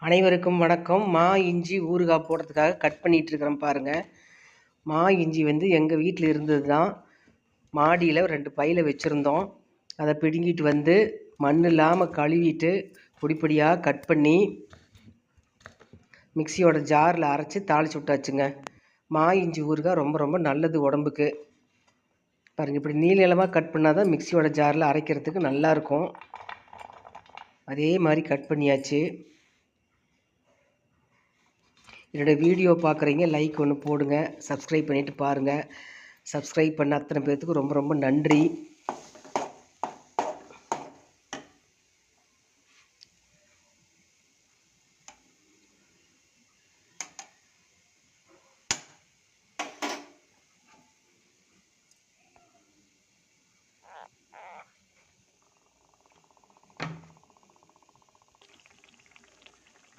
அனைவருக்கும் வணக்கம். இஞ்சி ஊறுகாய் போடுறதுக்காக கட் பண்ணிகிட்டு இருக்கிறேன் பாருங்கள். இஞ்சி வந்து எங்கள் வீட்டில் இருந்தது தான். மாடியில் 2 பையில் வச்சுருந்தோம். அதை பிடுங்கிட்டு வந்து மண் இல்லாமல் கழுவிட்டு பொடிப்பொடியாக கட் பண்ணி மிக்சியோட ஜாரில் அரைச்சி தாளிச்சு விட்டாச்சுங்க. இஞ்சி ஊறுகாய் ரொம்ப ரொம்ப நல்லது உடம்புக்கு. பாருங்கள், இப்படி நீளமாக கட் பண்ணால் தான் மிக்சியோட ஜாரில் அரைக்கிறதுக்கு நல்லாயிருக்கும். அதே மாதிரி கட் பண்ணியாச்சு. என்னோடய வீடியோ பார்க்குறீங்க, லைக் ஒன்று போடுங்க, சப்ஸ்கிரைப் பண்ணிவிட்டு பாருங்கள். சப்ஸ்கிரைப் பண்ண அத்தனை பேர்த்துக்கு ரொம்ப ரொம்ப நன்றி.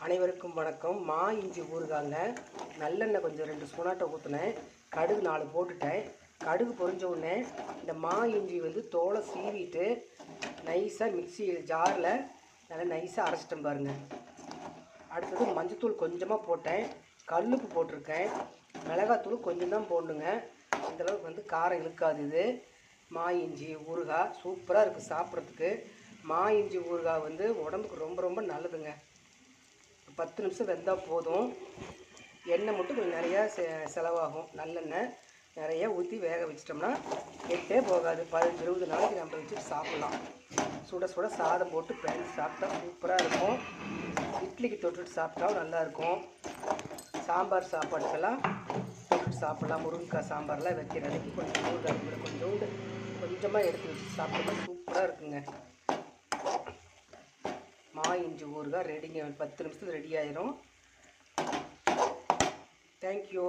அனைவருக்கும் வணக்கம். இஞ்சி ஊறுகாங்க. நல்லெண்ணெய் கொஞ்சம் 2 ஸ்பூனாட்டை ஊற்றினேன். கடுகு 4 போட்டுட்டேன். கடுகு பொரிஞ்ச உடனே இந்த இஞ்சி வந்து தோலை சீவிட்டு நைஸாக மிக்சி ஜாரில் நல்லா நைஸாக அரைச்சிட்டேன் பாருங்கள். அடுத்தது மஞ்சத்தூள் கொஞ்சமாக போட்டேன். கல்லுப்பு போட்டிருக்கேன். மிளகாத்தூள் கொஞ்சம் தான் போடணுங்க. இந்தளவுக்கு வந்து காரம் இழுக்காது. இது இஞ்சி ஊறுகாய் சூப்பராக இருக்குது சாப்பிட்றதுக்கு. இஞ்சி ஊறுகாய் வந்து உடம்புக்கு ரொம்ப ரொம்ப நல்லதுங்க. 10 நிமிஷம் வெந்தால் போதும். எண்ணெய் மட்டும் கொஞ்சம் நிறையா செலவாகும். நல்லெண்ணெய் நிறையா ஊற்றி வேக வச்சிட்டோம்னா கெட்டே போகாது. 15-20 நாளைக்கு நம்ம வச்சுட்டு சாப்பிட்லாம். சுட சுட சாதம் போட்டு பிணைஞ்சு சாப்பிட்டா சூப்பராக இருக்கும். இட்லிக்கு தொட்டுட்டு சாப்பிட்டாவும் நல்லாயிருக்கும். சாம்பார் சாப்பாட்டுக்கெல்லாம் தொட்டுட்டு சாப்பிட்லாம். முருங்கைக்காய் சாம்பார்லாம் வைக்கிற அன்றைக்கி கொஞ்சம் ஊறுகாய் கொஞ்சமாக எடுத்து வச்சு சாப்பிட்டோம்னா சூப்பராக இருக்குங்க. இஞ்சி ஊறுகாய் ரெடிங்க. 10 நிமிஷத்துக்கு ரெடி ஆயிரும். தேங்க்யூ.